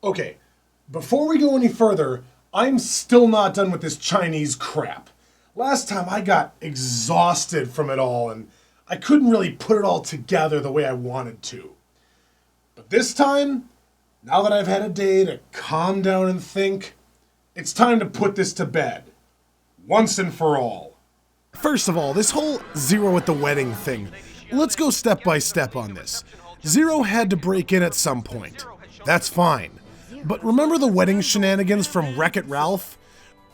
Okay, before we go any further, I'm still not done with this Chinese crap. Last time I got exhausted from it all and I couldn't really put it all together the way I wanted to. But this time, now that I've had a day to calm down and think, it's time to put this to bed. Once and for all. First of all, this whole Zero at the wedding thing, let's go step by step on this. Zero had to break in at some point. That's fine. But remember the wedding shenanigans from Wreck-It Ralph?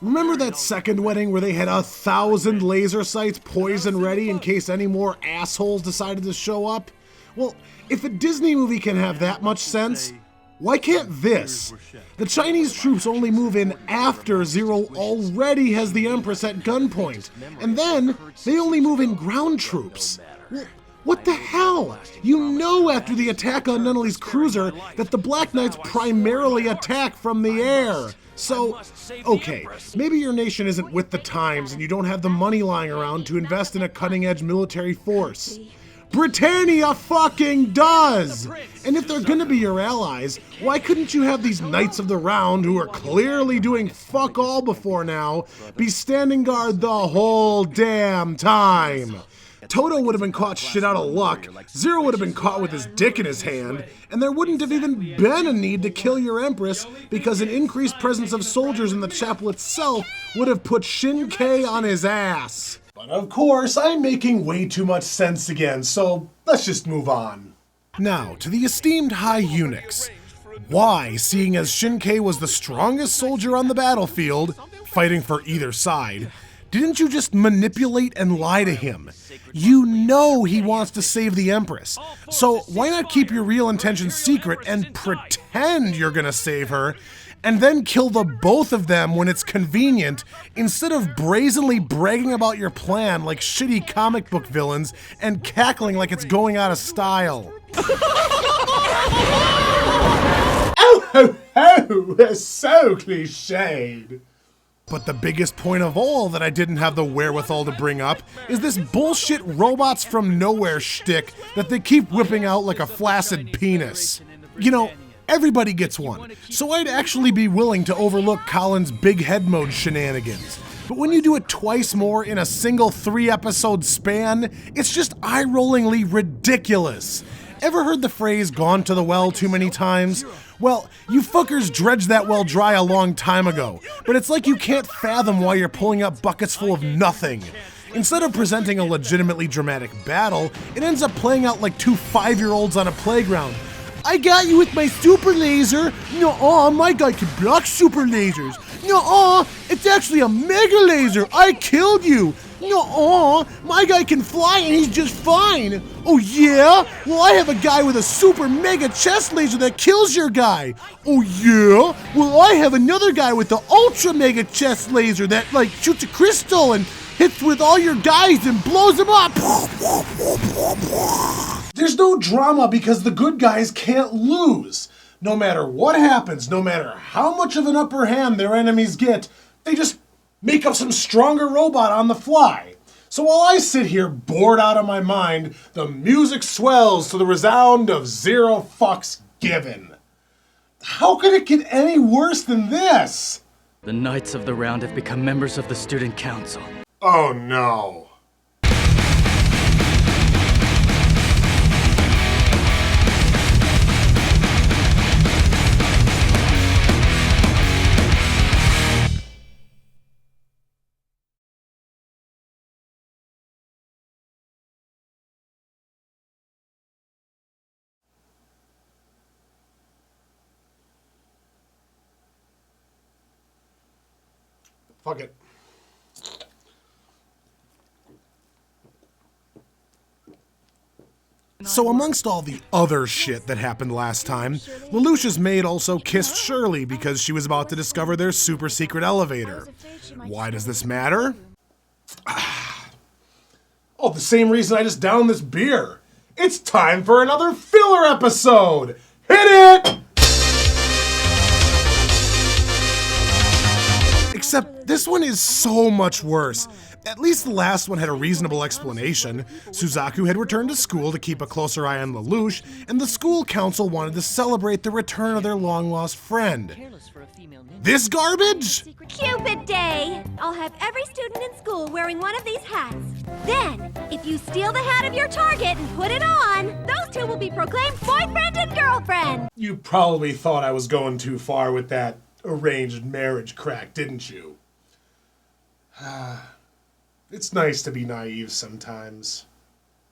Remember that second wedding where they had 1,000 laser sights poised and ready in case any more assholes decided to show up? Well, if a Disney movie can have that much sense, why can't this? The Chinese troops only move in after Zero already has the Empress at gunpoint, and then they only move in ground troops. What the hell? You know after the attack on Nunnally's cruiser that the Black Knights primarily attack from the air. So, okay, maybe your nation isn't with the times and you don't have the money lying around to invest in a cutting-edge military force. Britannia fucking does! And if they're gonna be your allies, why couldn't you have these Knights of the Round, who are clearly doing fuck all before now, be standing guard the whole damn time? Toto would have been caught shit out of luck, Zero would have been caught with his dick in his hand, and there wouldn't have even been a need to kill your Empress because an increased presence of soldiers in the chapel itself would have put Shin-Kei on his ass. But of course, I'm making way too much sense again, so let's just move on. Now, to the esteemed High Eunuchs. Why, seeing as Shin-Kei was the strongest soldier on the battlefield, fighting for either side, didn't you just manipulate and lie to him? You know he wants to save the Empress, so why not keep your real intentions secret and pretend you're gonna save her, and then kill the both of them when it's convenient, instead of brazenly bragging about your plan like shitty comic book villains and cackling like it's going out of style. Oh ho ho, so cliched. But the biggest point of all that I didn't have the wherewithal to bring up is this bullshit robots from nowhere shtick that they keep whipping out like a flaccid penis. You know, everybody gets one, so I'd actually be willing to overlook Colin's big head mode shenanigans. But when you do it twice more in a single 3-episode span, it's just eye-rollingly ridiculous. Ever heard the phrase gone to the well too many times? Well, you fuckers dredged that well dry a long time ago, but it's like you can't fathom why you're pulling up buckets full of nothing. Instead of presenting a legitimately dramatic battle, it ends up playing out like two 5-year-olds on a playground. I got you with my super laser. Nuh-uh, my guy can block super lasers. Nuh-uh, it's actually a mega laser. I killed you. Nuh-uh, my guy can fly and he's just fine. Oh yeah? Well, I have a guy with a super mega chest laser that kills your guy. Oh yeah? Well, I have another guy with the ultra mega chest laser that like shoots a crystal and hits with all your guys and blows them up. There's no drama because the good guys can't lose. No matter what happens, no matter how much of an upper hand their enemies get, they just make up some stronger robot on the fly. So while I sit here bored out of my mind, the music swells to the resound of Zero fucks given. How could it get any worse than this? The Knights of the Round have become members of the Student Council. Oh no. Fuck it. So amongst all the other shit that happened last time, Lelouch's maid also kissed Shirley because she was about to discover their super secret elevator. Why does this matter? Oh, the same reason I just downed this beer. It's time for another filler episode! Hit it! Except this one is so much worse. At least the last one had a reasonable explanation. Suzaku had returned to school to keep a closer eye on Lelouch, and the school council wanted to celebrate the return of their long-lost friend. This garbage? Cupid Day! I'll have every student in school wearing one of these hats. Then, if you steal the hat of your target and put it on, those two will be proclaimed boyfriend and girlfriend! You probably thought I was going too far with that arranged marriage crack, didn't you? It's nice to be naive sometimes.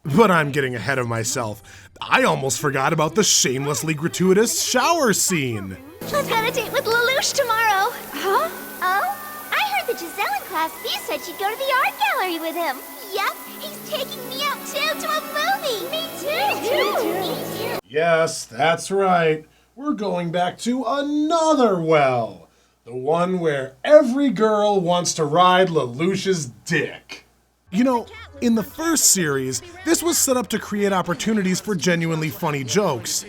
But I'm getting ahead of myself. I almost forgot about the shamelessly gratuitous shower scene. I've got a date with Lelouch tomorrow. Huh? Oh? I heard that Giselle in class B said she'd go to the art gallery with him. Yep, he's taking me out too to a movie. Me too. Yes, that's right. We're going back to another well. The one where every girl wants to ride Lelouch's dick. You know, in the first series, this was set up to create opportunities for genuinely funny jokes.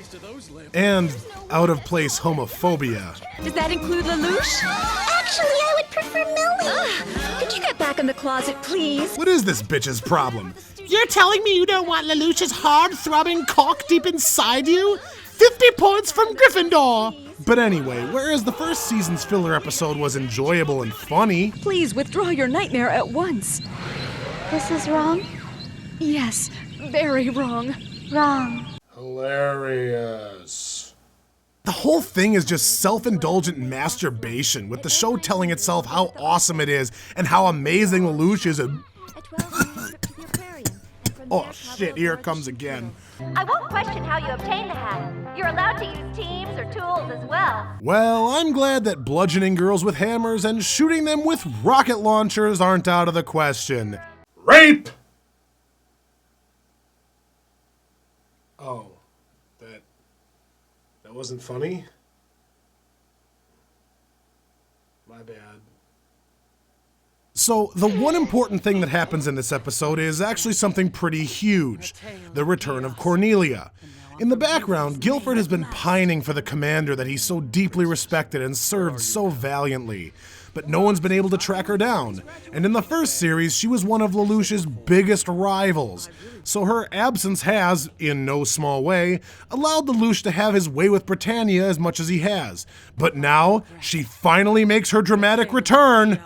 And out-of-place homophobia. Does that include Lelouch? Actually, I would prefer Millie. Could you get back in the closet, please? What is this bitch's problem? You're telling me you don't want Lelouch's hard-throbbing cock deep inside you? 50 points from Gryffindor! But anyway, whereas the first season's filler episode was enjoyable and funny... Please withdraw your nightmare at once. This is wrong? Yes, very wrong. Wrong. Hilarious. The whole thing is just self-indulgent masturbation, with the show telling itself how awesome it is and how amazing Lelouch is and... Oh shit, here it comes again. I won't question how you obtained the hat. You're allowed to use teams or tools as well. Well, I'm glad that bludgeoning girls with hammers and shooting them with rocket launchers aren't out of the question. Rape! Oh, that wasn't funny? My bad. So, the one important thing that happens in this episode is actually something pretty huge. The return of Cornelia. In the background, Guilford has been pining for the commander that he so deeply respected and served so valiantly. But no one's been able to track her down. And in the first series, she was one of Lelouch's biggest rivals. So her absence has, in no small way, allowed Lelouch to have his way with Britannia as much as he has. But now, she finally makes her dramatic return.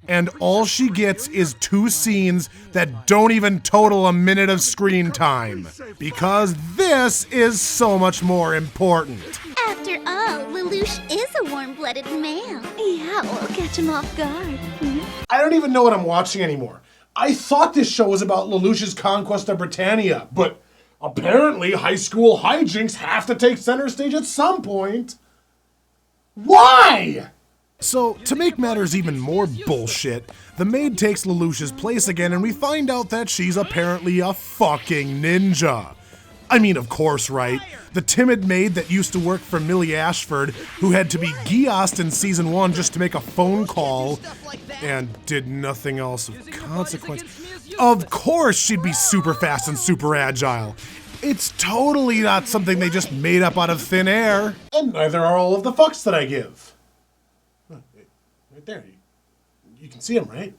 And all she gets is 2 scenes that don't even total a minute of screen time. Because this is so much more important. After all, Lelouch is a warm-blooded male. Yeah, we'll catch him off guard. I don't even know what I'm watching anymore. I thought this show was about Lelouch's conquest of Britannia, but apparently high school hijinks have to take center stage at some point. Why? So, to make matters even more bullshit, the maid takes Lelouch's place again and we find out that she's apparently a fucking ninja. I mean, of course, right? The timid maid that used to work for Millie Ashford, who had to be Geassed in season 1 just to make a phone call, and did nothing else of consequence. Of course she'd be super fast and super agile. It's totally not something they just made up out of thin air. And neither are all of the fucks that I give. Right there. You can see him, right?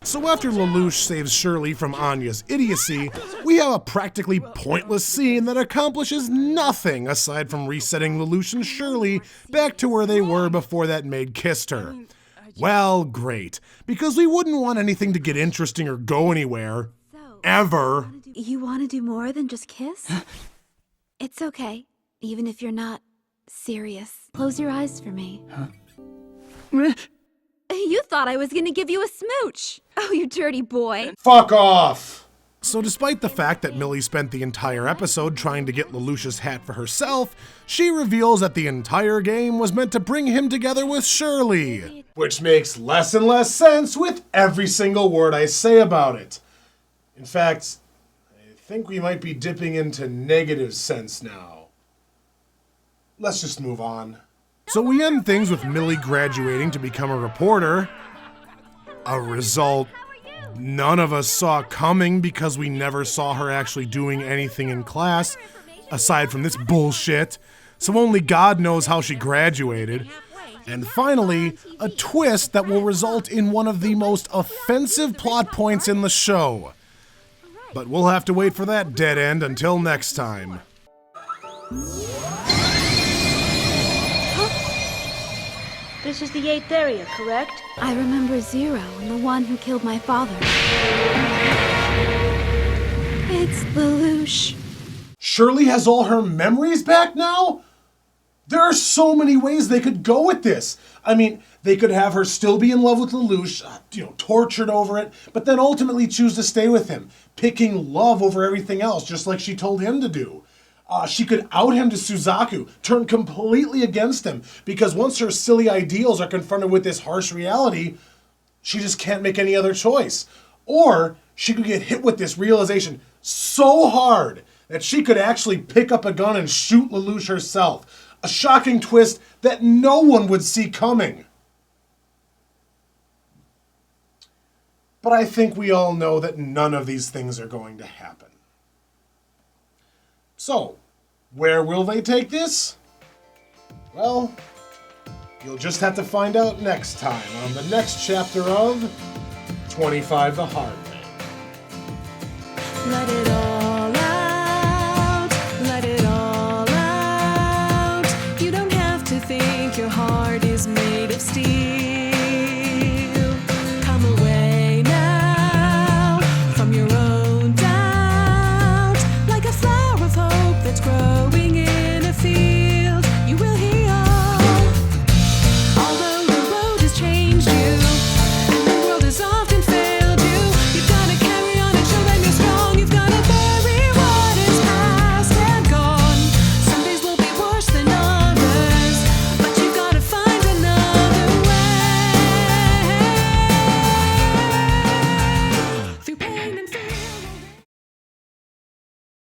So after Lelouch saves Shirley from Anya's idiocy, we have a practically pointless scene that accomplishes nothing aside from resetting Lelouch and Shirley back to where they were before that maid kissed her. Well, great, because we wouldn't want anything to get interesting or go anywhere. Ever. You want to do more than just kiss? It's okay, even if you're not serious. Close your eyes for me. You thought I was gonna give you a smooch. Oh, you dirty boy. Fuck off! So despite the fact that Millie spent the entire episode trying to get Lelouch's hat for herself, she reveals that the entire game was meant to bring him together with Shirley. Which makes less and less sense with every single word I say about it. In fact, I think we might be dipping into negative sense now. Let's just move on. So we end things with Millie graduating to become a reporter. A result none of us saw coming because we never saw her actually doing anything in class, aside from this bullshit. So only God knows how she graduated. And finally, a twist that will result in one of the most offensive plot points in the show. But we'll have to wait for that dead end until next time. This is the 8th area, correct? I remember Zero, the one who killed my father. It's Lelouch. Shirley has all her memories back now? There are so many ways they could go with this. I mean, they could have her still be in love with Lelouch, tortured over it, but then ultimately choose to stay with him, picking love over everything else, just like she told him to do. She could out him to Suzaku, turn completely against him, because once her silly ideals are confronted with this harsh reality, she just can't make any other choice. Or she could get hit with this realization so hard that she could actually pick up a gun and shoot Lelouch herself. A shocking twist that no one would see coming. But I think we all know that none of these things are going to happen. So, where will they take this? Well, you'll just have to find out next time on the next chapter of 25 the Hard Way. Let it all